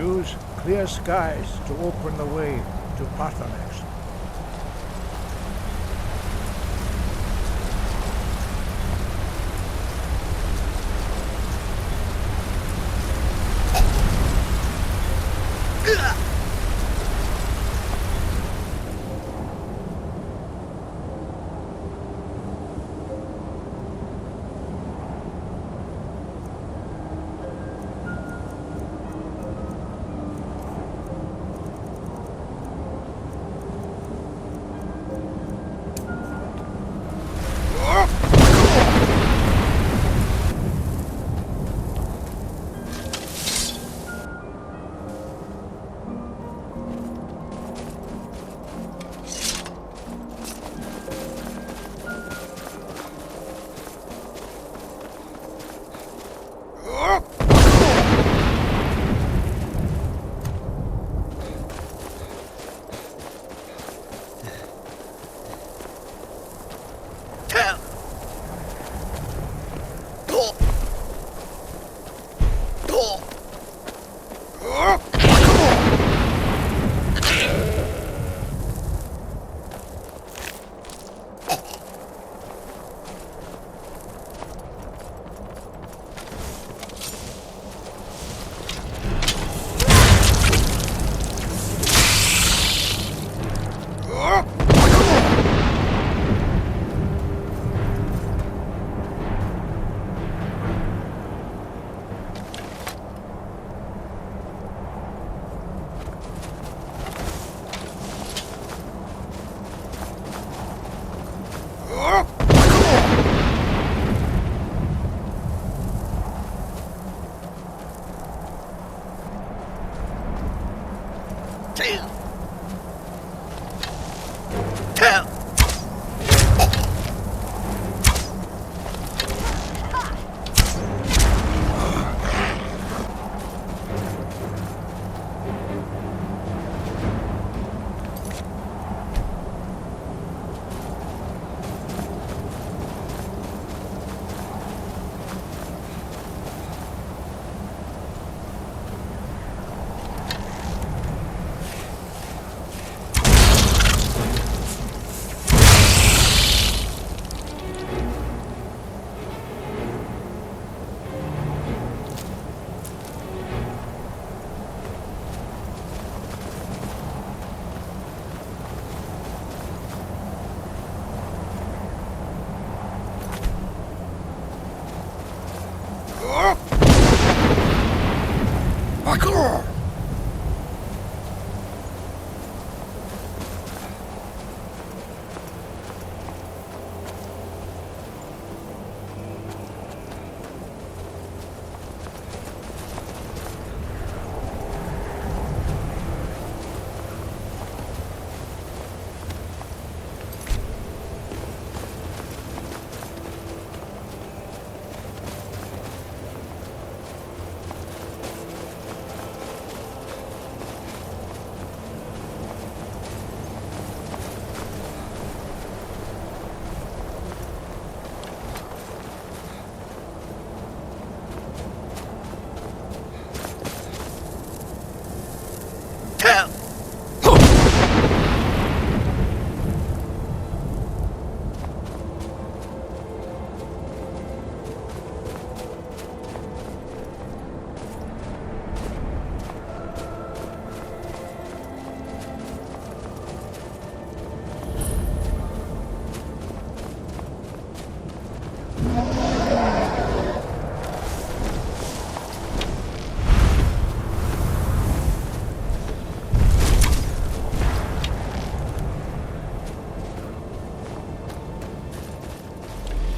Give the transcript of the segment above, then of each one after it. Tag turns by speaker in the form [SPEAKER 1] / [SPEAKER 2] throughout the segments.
[SPEAKER 1] Use clear skies to open the way to Paarthurnax.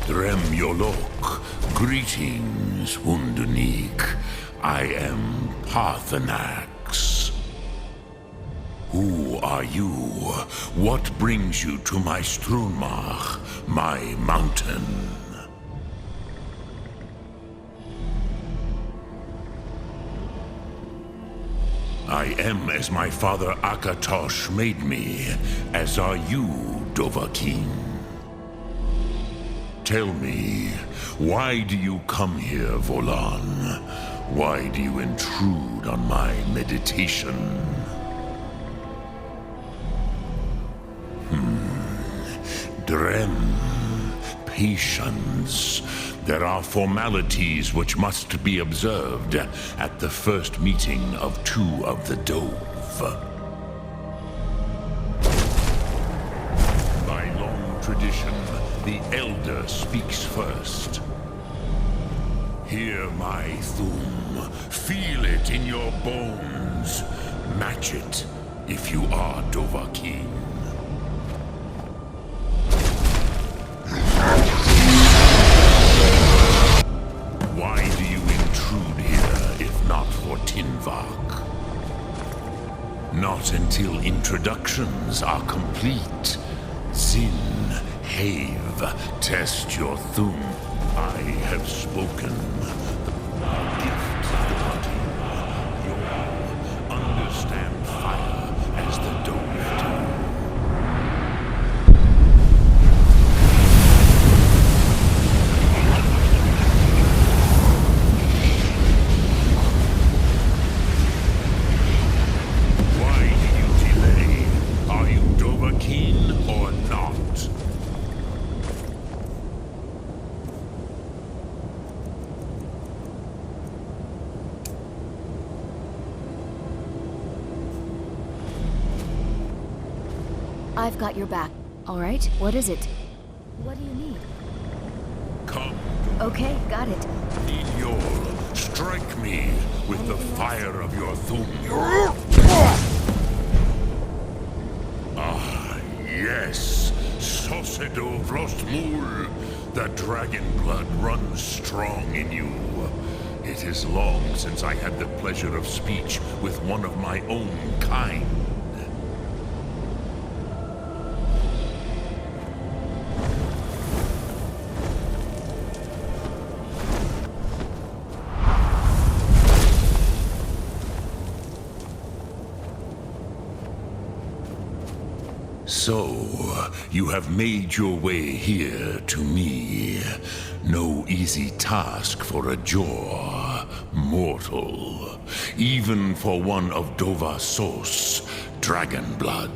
[SPEAKER 2] Dremyolok, greetings, Undunik. I am Paarthurnax. Who are you? What brings you to my Strunmach, my mountain? I am as my father Akatosh made me, as are you, Dovahkiin. Tell me, why do you come here, Volan? Why do you intrude on my meditation? Drem, patience. There are formalities which must be observed at the first meeting of two of the Dove. By long tradition, the Elder speaks first. Hear my Thum. Feel it in your bones. Match it if you are Dovahkiin. Why do you intrude here if not for Tinvak? Not until introductions are complete. Zin, Have, test your Thum. I have spoken. Gift Dovahkiin. You understand fire as the Dove do. Why do you delay? Are you Dovahkiin or not?
[SPEAKER 3] I've got your back. All right, what is it? What do you need?
[SPEAKER 2] Come,
[SPEAKER 3] Okay, got it.
[SPEAKER 2] Inyol, strike me with the fire of your Thum. Ah, yes, Sosedo Vlostmul. The dragon blood runs strong in you. It is long since I had the pleasure of speech with one of my own kind. So, you have made your way here to me. No easy task for a Jor, mortal. Even for one of Dova Sos, dragon blood.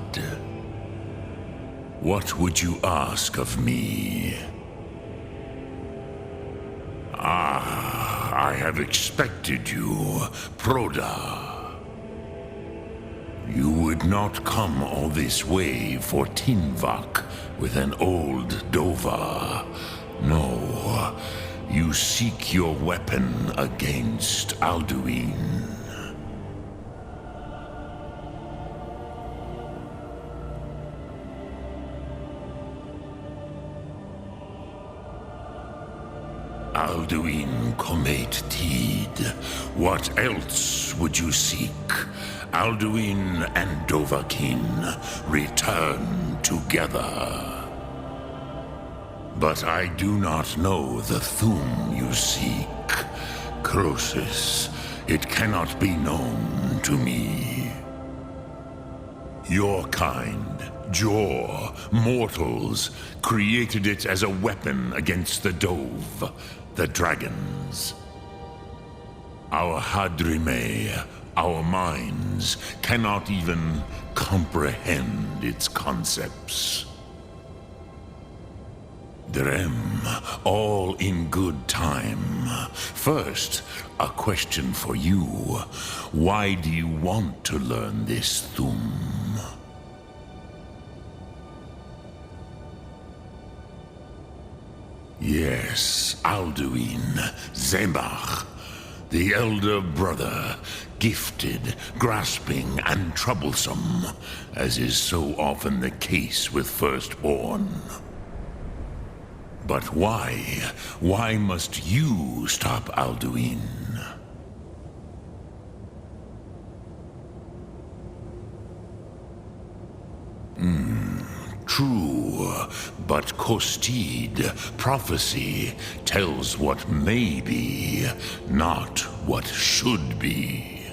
[SPEAKER 2] What would you ask of me? Ah, I have expected you, Proda. You would not come all this way for Tinvak with an old Dova. No, you seek your weapon against Alduin. Alduin Comet Tid. What else would you seek? Alduin and Dovahkiin return together. But I do not know the Thum you seek. Croesus, it cannot be known to me. Your kind, Jor, mortals, created it as a weapon against the Dove, the dragons. Our Hadrime, our minds, cannot even comprehend its concepts. Drem, all in good time. First, a question for you. Why do you want to learn this Thum? Yes, Alduin, Zemach, the elder brother, gifted, grasping, and troublesome, as is so often the case with firstborn. But why? Why must you stop Alduin? True, but Kostid, prophecy, tells what may be, not what should be.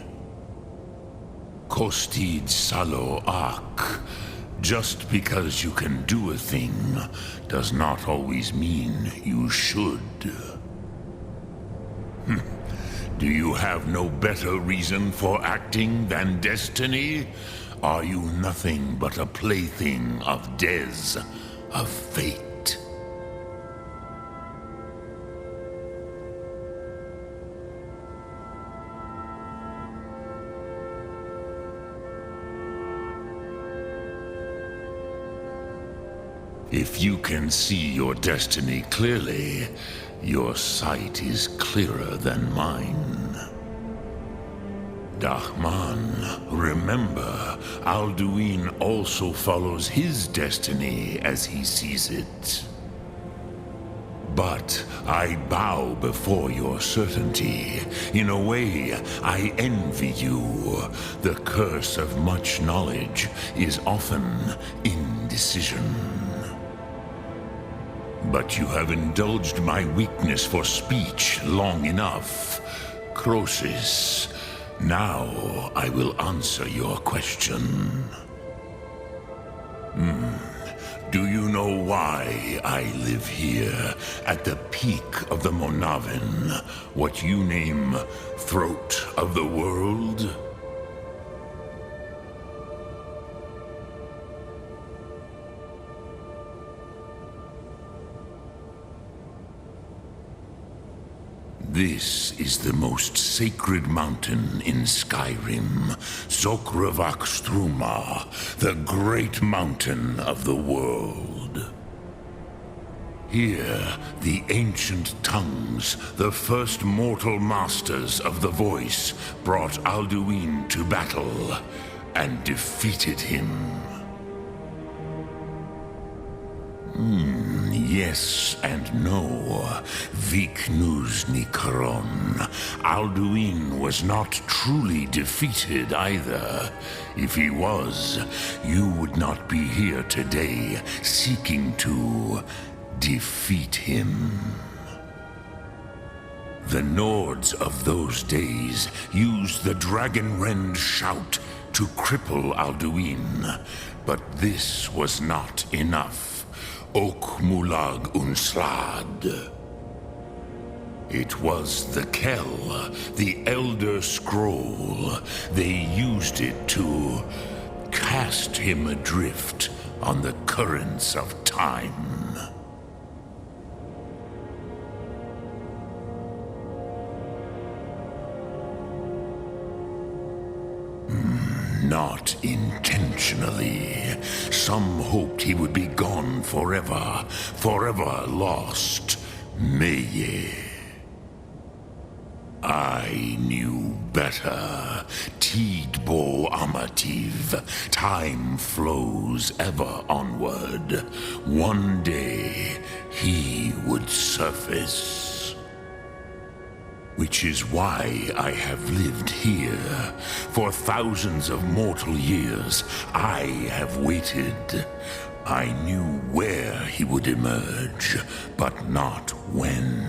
[SPEAKER 2] Kostid Salo Ak. Just because you can do a thing does not always mean you should. Do you have no better reason for acting than destiny? Are you nothing but a plaything of Des, of fate? If you can see your destiny clearly, your sight is clearer than mine. Dahman, remember, Alduin also follows his destiny as he sees it. But I bow before your certainty. In a way, I envy you. The curse of much knowledge is often indecision. But you have indulged my weakness for speech long enough. Croesus, now I will answer your question. Do you know why I live here, at the peak of the Monavin, what you name Throat of the World? This is the most sacred mountain in Skyrim, Zokravak Struma, the great mountain of the world. Here, the ancient tongues, the first mortal masters of the voice, brought Alduin to battle and defeated him. Yes and no. Viknuz Nikaron. Alduin was not truly defeated either. If he was, you would not be here today seeking to defeat him. The Nords of those days used the Dragonrend shout to cripple Alduin, but this was not enough. Ok Mulag Unslad. It was the Kell, the Elder Scroll. They used it to cast him adrift on the currents of time. Not intentionally. Some hoped he would be gone forever, forever lost. Meye. I knew better. Tidbo Amativ. Time flows ever onward. One day, he would surface. Which is why I have lived here. For thousands of mortal years, I have waited. I knew where he would emerge, but not when.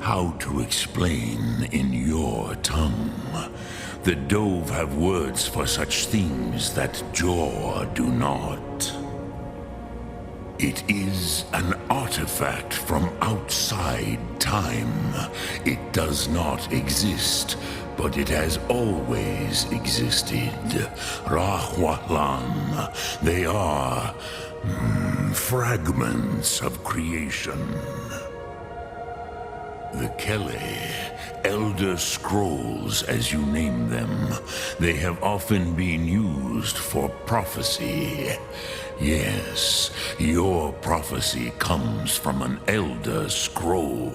[SPEAKER 2] How to explain in your tongue? The Dove have words for such things that Jor do not. It is an artifact from outside time. It does not exist, but it has always existed. Rahwalan. They are fragments of creation. The Kele, Elder Scrolls as you name them, they have often been used for prophecy. Yes, your prophecy comes from an Elder Scroll.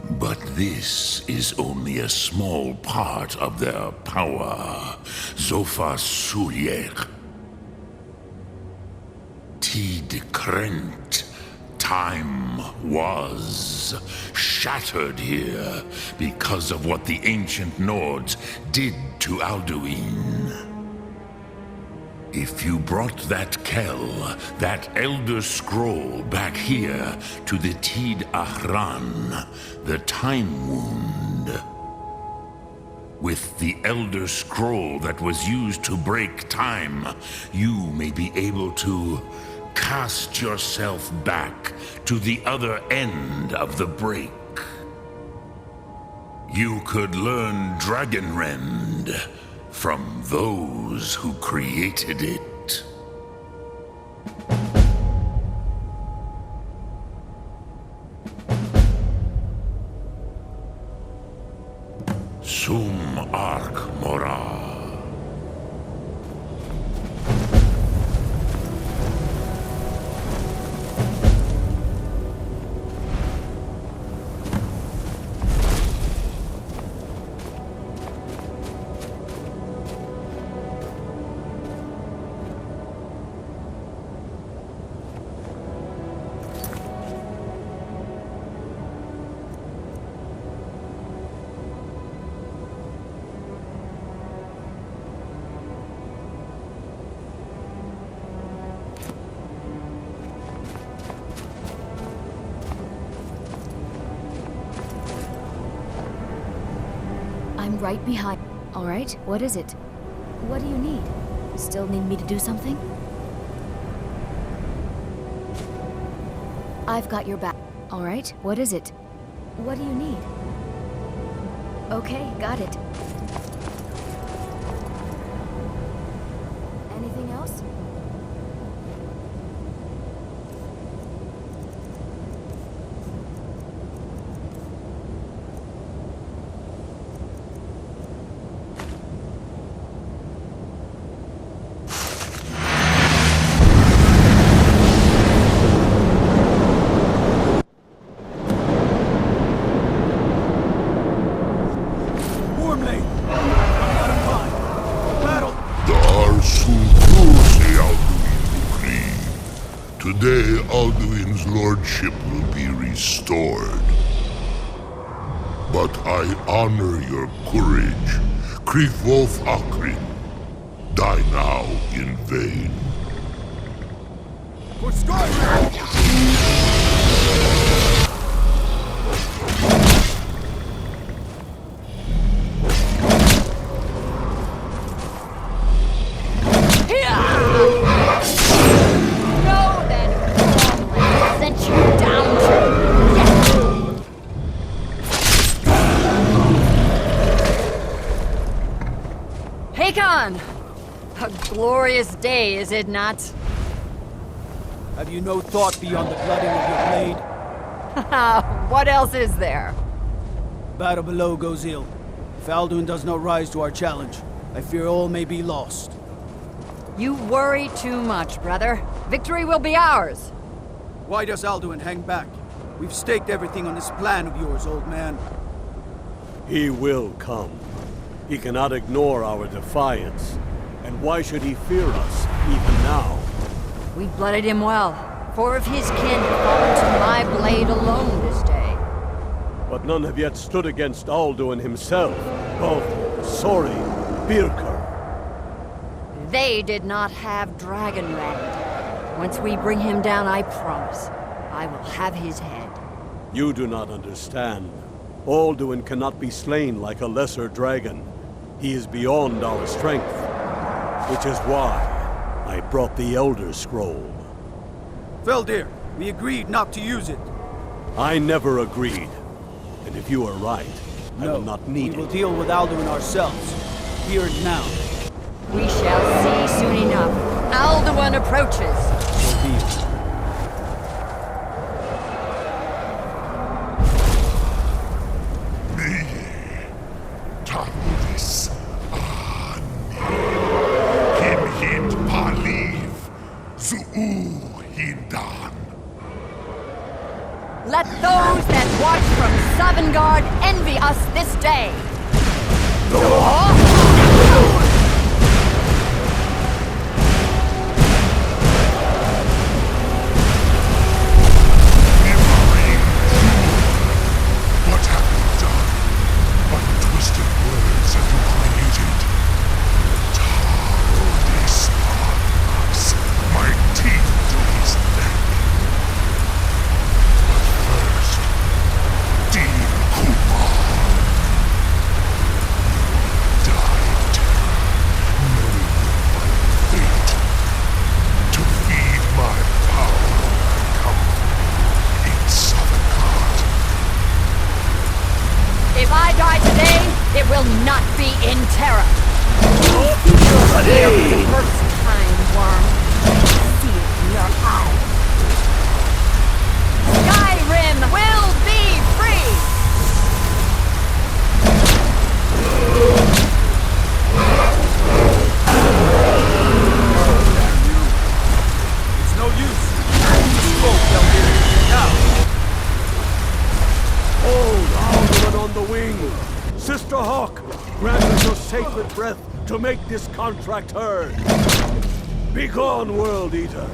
[SPEAKER 2] But this is only a small part of their power. Zofa Sulyek. Tid Krent. Time was shattered here because of what the ancient Nords did to Alduin. If you brought that Kell, that Elder Scroll back here to the Tid Ahran, the Time Wound, With the Elder Scroll that was used to break time, you may be able to cast yourself back to the other end of the break. You could learn Dragonrend from those who created it. Sum Arc Mora.
[SPEAKER 3] I'm right behind. All right, what is it? What do you need? Still need me to do something? I've got your back. All right, what is it? What do you need? Okay, got it. Anything else?
[SPEAKER 4] Today, Alduin's lordship will be restored. But I honor your courage. Kriegwolf Akrin. Die now in vain.
[SPEAKER 1] For Skyrim!
[SPEAKER 5] Hakon! A glorious day, is it not?
[SPEAKER 6] Have you no thought beyond the blooding of your blade?
[SPEAKER 5] What else is there?
[SPEAKER 6] Battle below goes ill. If Alduin does not rise to our challenge, I fear all may be lost.
[SPEAKER 5] You worry too much, brother. Victory will be ours.
[SPEAKER 6] Why does Alduin hang back? We've staked everything on this plan of yours, old man.
[SPEAKER 7] He will come. He cannot ignore our defiance. And why should he fear us, even now?
[SPEAKER 5] We blooded him well. 4 of his kin have fallen to my blade alone this day.
[SPEAKER 7] But none have yet stood against Alduin himself. Both Sori, Birkir.
[SPEAKER 5] They did not have Dragonrend. Once we bring him down, I promise, I will have his head.
[SPEAKER 7] You do not understand. Alduin cannot be slain like a lesser dragon. He is beyond our strength. Which is why I brought the Elder Scroll.
[SPEAKER 6] Feldir, we agreed not to use it.
[SPEAKER 7] I never agreed. And if you are right, I will not need
[SPEAKER 6] we will
[SPEAKER 7] it.
[SPEAKER 6] deal with Alduin ourselves. Here and now.
[SPEAKER 5] We shall see soon enough. Alduin approaches.
[SPEAKER 6] So be it.
[SPEAKER 5] Let those that watch from Sovngarde envy us this day!
[SPEAKER 4] What have you done? What twisted words have you created? Tardis Arnax, my teeth to his neck. First, Dean Kumar.
[SPEAKER 5] will not be in terror. You'll hear for the first time, worm. See it in your eyes. Skyrim will be free!
[SPEAKER 6] It's no use. Smoke down here. Now!
[SPEAKER 7] Hold Alderman on the wing! Sister Hawk, grant us your sacred breath to make this contract heard. Begone, World Eater.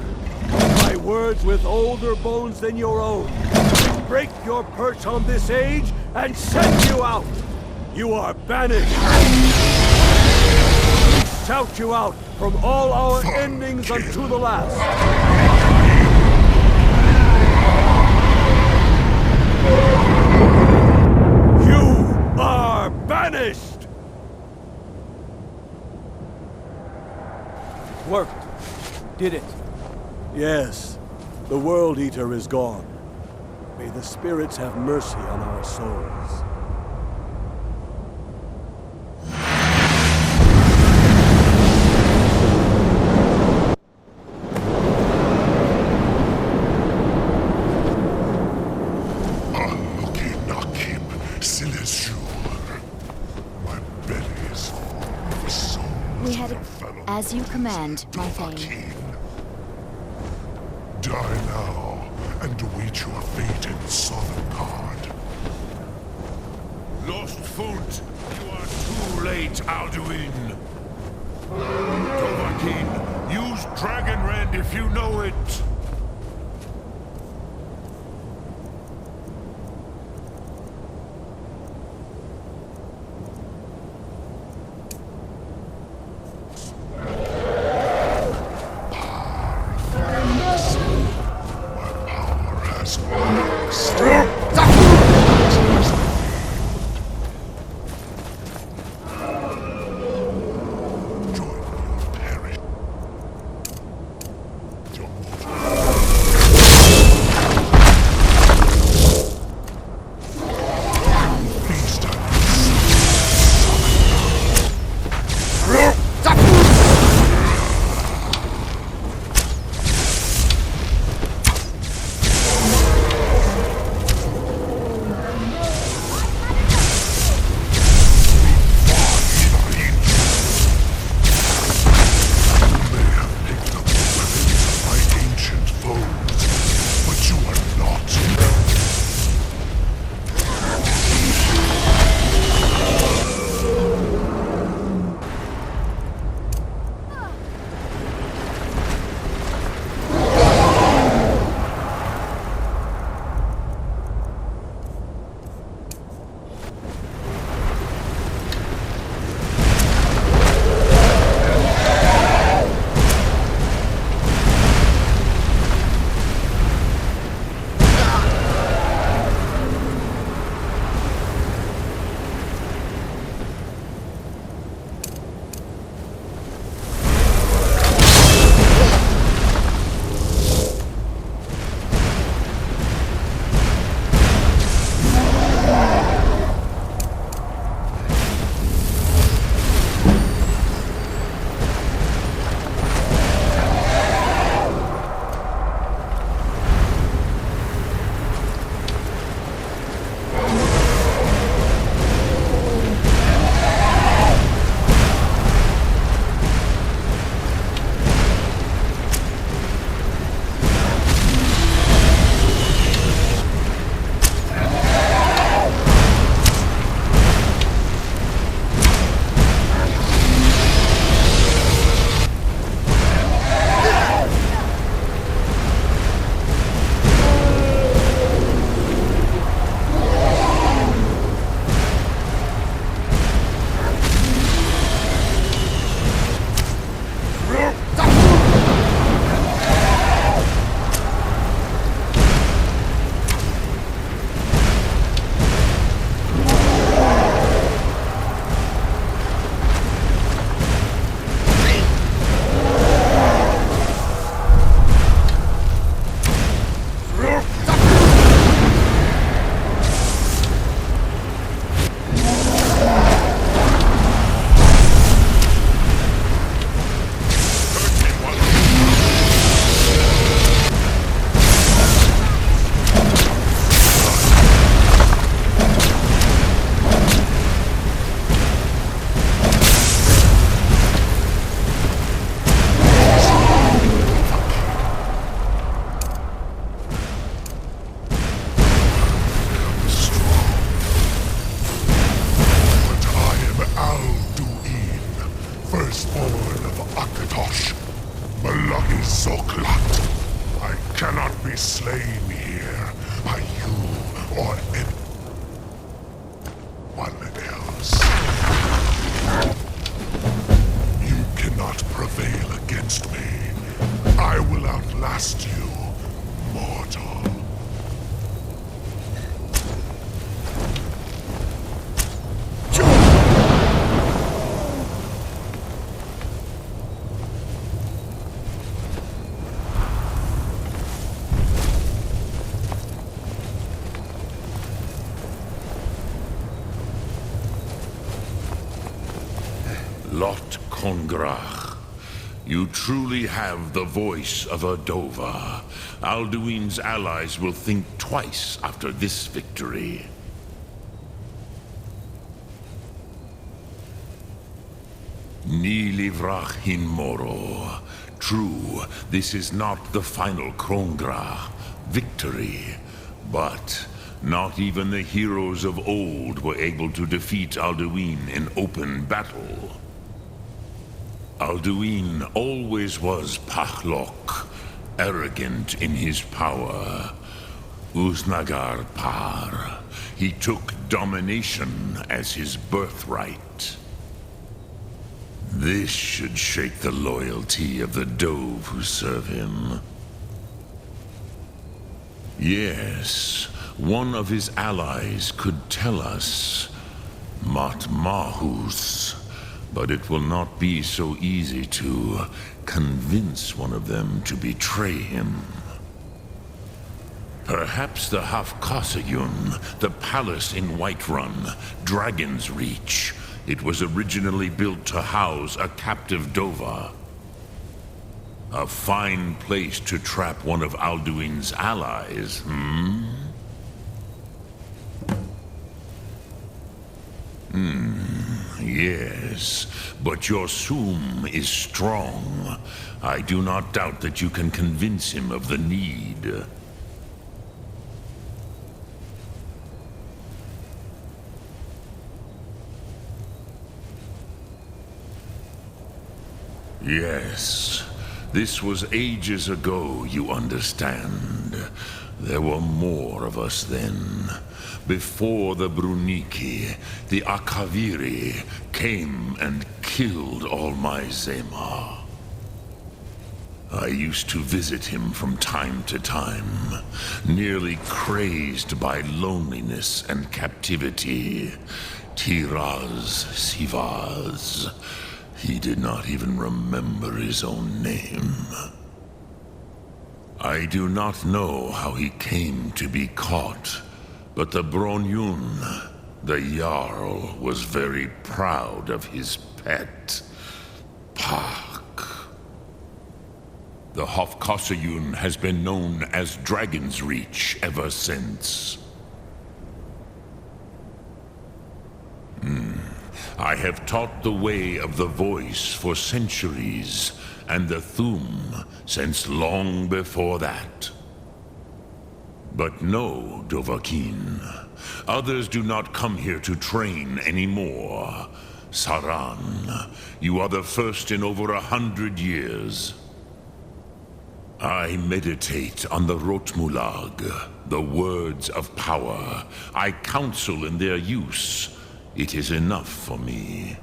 [SPEAKER 7] My words with older bones than your own. We break your perch on this age and send you out. You are banished. We shout you out from all our endings unto the last. You are banished!
[SPEAKER 6] Worked. Did it.
[SPEAKER 7] Yes, the World Eater is gone. May the spirits have mercy on our souls.
[SPEAKER 4] Aluki Nakim Silesur. My belly is full of souls.
[SPEAKER 3] We had
[SPEAKER 4] of
[SPEAKER 3] it
[SPEAKER 4] fellow
[SPEAKER 3] as you command, my Thane.
[SPEAKER 4] Dovahkiin. Die now and await your fate in Sovngarde.
[SPEAKER 2] Lost Foot, you are too late, Alduin. Dovahkiin, use Dragon Rend if you know it.
[SPEAKER 4] Power has waxed. Join me or perish. Your mortal Loklat. I cannot be slain here by you or anyone else. You cannot prevail against me. I will outlast you, mortal.
[SPEAKER 2] Lot Kongrach, you truly have the voice of a Dova. Alduin's allies will think twice after this victory. Ni livrach hin moro. True, this is not the final Kongrach victory, but not even the heroes of old were able to defeat Alduin in open battle. Alduin always was Pahlok, arrogant in his power. Uznagar Par. He took domination as his birthright. This should shake the loyalty of the Dove who serve him. Yes, one of his allies could tell us. Matmahus. But it will not be so easy to convince one of them to betray him. Perhaps the Hafkosayun, the palace in Whiterun, Dragon's Reach. It was originally built to house a captive Dova. A fine place to trap one of Alduin's allies, Yes, but your Sum is strong. I do not doubt that you can convince him of the need. Yes, this was ages ago, you understand. There were more of us then. Before the Bruniki, the Akaviri came and killed all my Zema. I used to visit him from time to time, nearly crazed by loneliness and captivity. Tiraz Sivaz. He did not even remember his own name. I do not know how he came to be caught, but the Bronyun, the Jarl, was very proud of his pet, Pak. The Hofkosayun has been known as Dragon's Reach ever since. I have taught the way of the voice for centuries, and the Thum since long before that. But no, Dovahkiin. Others do not come here to train anymore. Saran, you are the first in over 100 years. I meditate on the Rotmulag, the words of power. I counsel in their use. It is enough for me.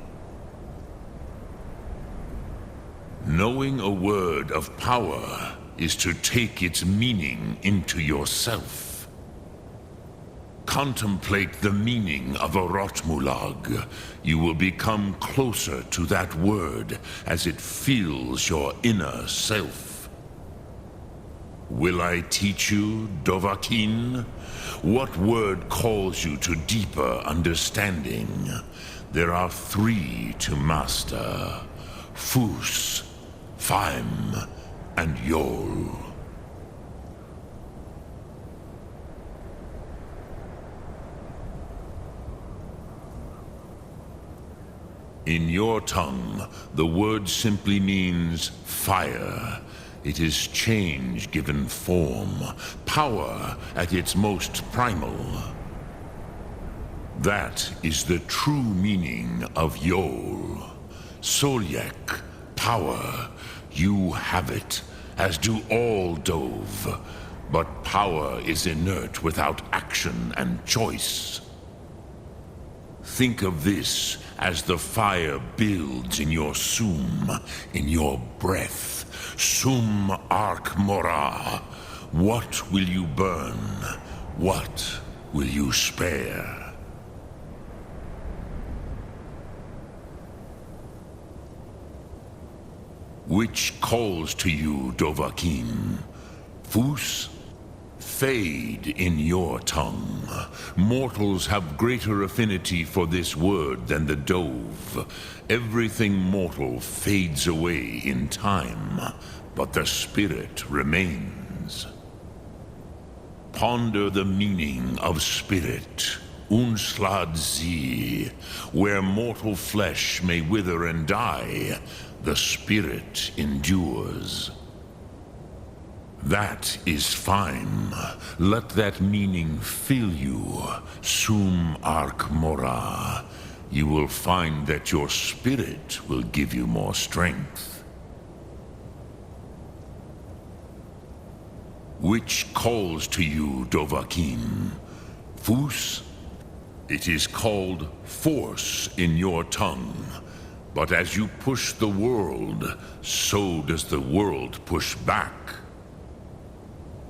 [SPEAKER 2] Knowing a word of power is to take its meaning into yourself. Contemplate the meaning of a Rotmulag. You will become closer to that word as it fills your inner self. Will I teach you, Dovahkiin? What word calls you to deeper understanding? There are 3 to master. Fus, Faim, and Yol. In your tongue, the word simply means fire. It is change given form, power at its most primal. That is the true meaning of Yol. Solyek, power, you have it. as do all Dove. But power is inert without action and choice. Think of this as the fire builds in your Sum, in your breath. Sum Arc Mora. What will you burn? What will you spare? Which calls to you, Dovahkiin? Fus? Fade in your tongue. Mortals have greater affinity for this word than the Dove. Everything mortal fades away in time, but the spirit remains. Ponder the meaning of spirit. Unslad Zi. Where mortal flesh may wither and die, the spirit endures. That is fine. Let that meaning fill you. Sum Arc Mora. You will find that your spirit will give you more strength. Which calls to you, Dovahkiin? Fus? It is called force in your tongue. But as you push the world, so does the world push back.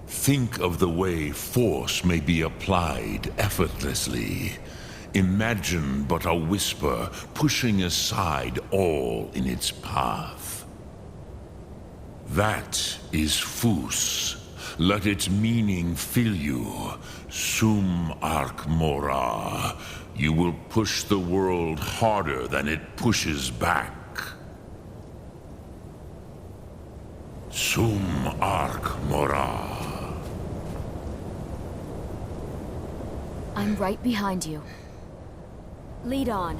[SPEAKER 2] Think of the way force may be applied effortlessly. Imagine but a whisper pushing aside all in its path. That is Fus. Let its meaning fill you. Sum Arc Mora. You will push the world harder than it pushes back. Sum Arc Mora.
[SPEAKER 3] I'm right behind you. Lead on.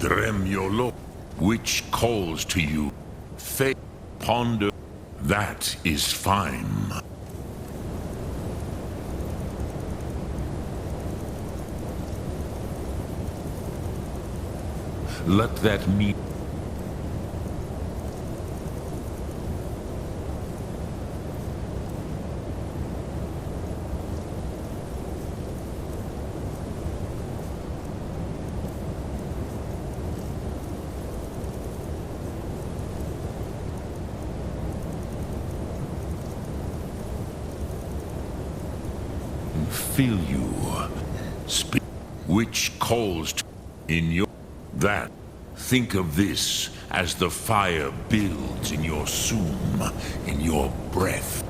[SPEAKER 2] Dremyolo, which calls to you. Fate, ponder. That is fine. Let that mean. Feel you. Speak. Which calls to in your that. Think of this as the fire builds in your Sum, in your breath.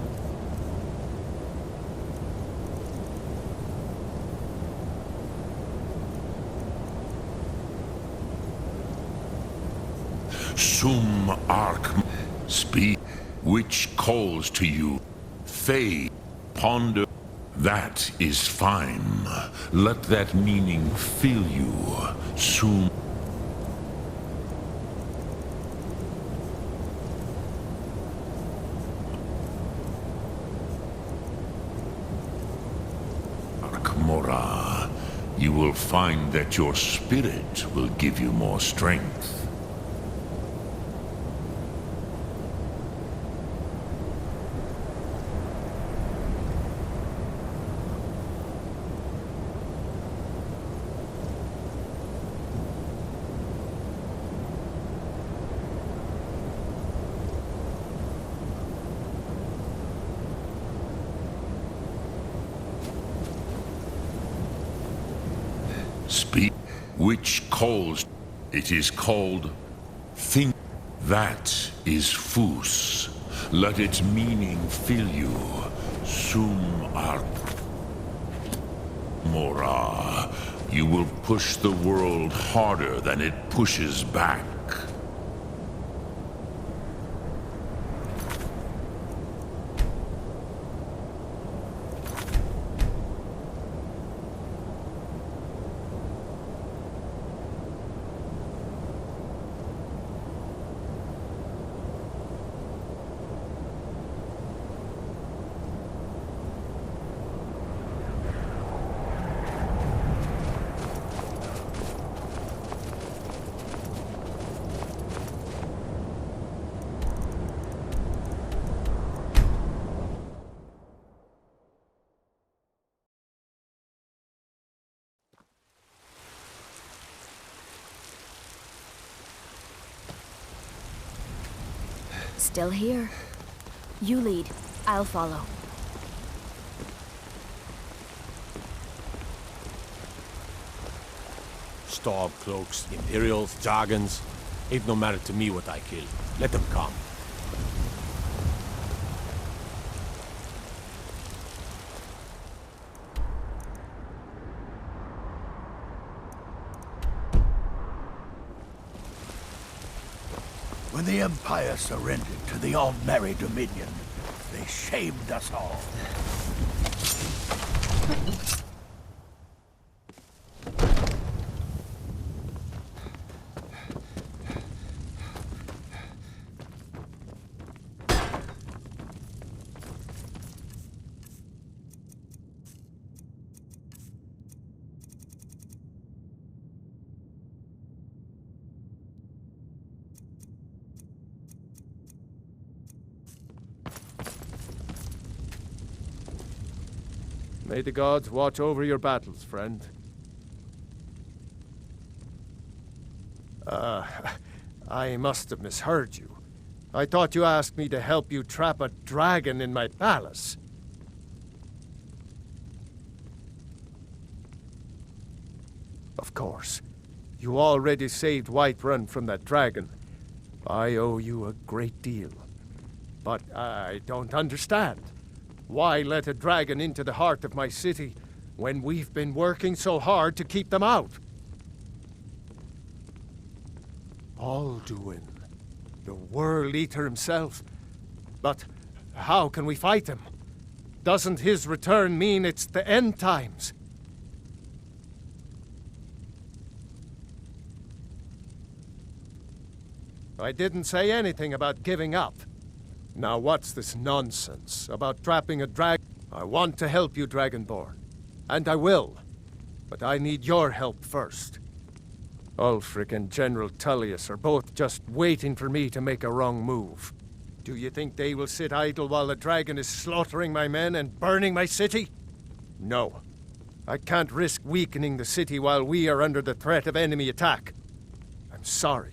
[SPEAKER 2] Sum Arc. Speak. Which calls to you. Fade. Ponder. That is fine. Let that meaning fill you. Sum. Arc Mora. You will find that your spirit will give you more strength. Speak, which calls. It is called think. That is Fus. Let its meaning fill you. Sum art. Mora. You will push the world harder than it pushes back.
[SPEAKER 3] Still here. You lead. I'll follow.
[SPEAKER 8] Stormcloaks, Imperials, Jargons. Ain't no matter to me what I kill. Let them come.
[SPEAKER 1] When the Empire surrendered to the All-Merry Dominion, they shamed us all.
[SPEAKER 8] May the gods watch over your battles, friend. I must have misheard you. I thought you asked me to help you trap a dragon in my palace. Of course. You already saved Whiterun from that dragon. I owe you a great deal. But I don't understand. Why let a dragon into the heart of my city when we've been working so hard to keep them out? Alduin, the World Eater himself. But how can we fight him? Doesn't his return mean it's the end times? I didn't say anything about giving up. Now what's this nonsense about trapping a dragon? I want to help you, Dragonborn. And I will. But I need your help first. Ulfric and General Tullius are both just waiting for me to make a wrong move. Do you think they will sit idle while the dragon is slaughtering my men and burning my city? No. I can't risk weakening the city while we are under the threat of enemy attack. I'm sorry.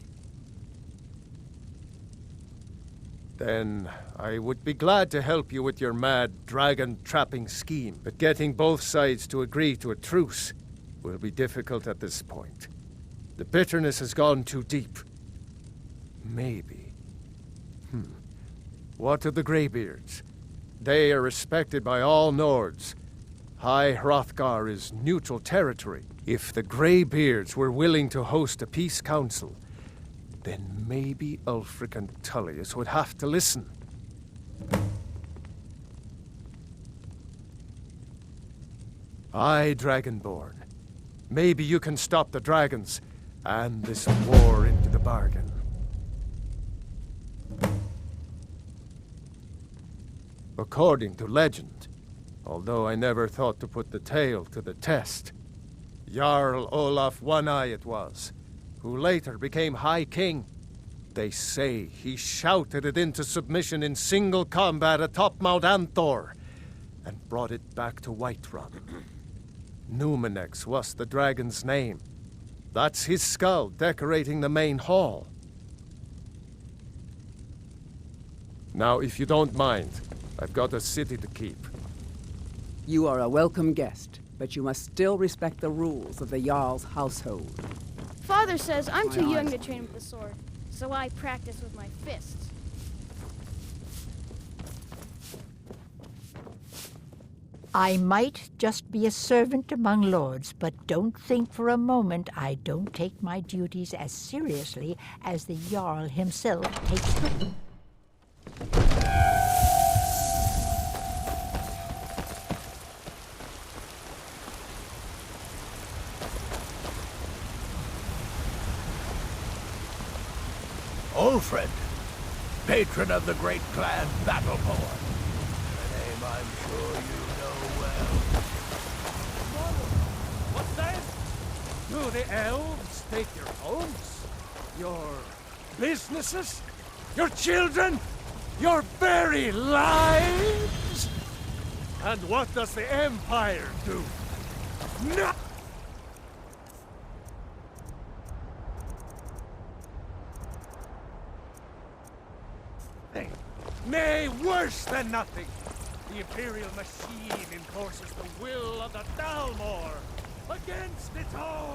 [SPEAKER 8] Then I would be glad to help you with your mad dragon-trapping scheme, but getting both sides to agree to a truce will be difficult at this point. The bitterness has gone too deep. Maybe. What of the Greybeards? They are respected by all Nords. High Hrothgar is neutral territory. If the Greybeards were willing to host a peace council, then maybe Ulfric and Tullius would have to listen. Aye, Dragonborn. Maybe you can stop the dragons, and this war into the bargain. According to legend, although I never thought to put the tale to the test, Jarl Olaf One-Eye it was, who later became High King. They say he shouted it into submission in single combat atop Mount Anthor, and brought it back to Whiterun. Numenex was the dragon's name. That's his skull decorating the main hall. Now, if you don't mind, I've got a city to keep.
[SPEAKER 9] You are a welcome guest. but you must still respect the rules of the Jarl's household.
[SPEAKER 10] Father says I'm too young to train with the sword, so I practice with my fists.
[SPEAKER 11] I might just be a servant among lords, but don't think for a moment I don't take my duties as seriously as the Jarl himself takes them.
[SPEAKER 1] Ulfred, patron of the great clan Battleborn. A name I'm sure you know well.
[SPEAKER 8] What's that? Do the elves take your homes? Your businesses? Your children? Your very lives? And what does the Empire do? No! Nay, worse than nothing! The Imperial machine enforces the will of the Thalmor against its own!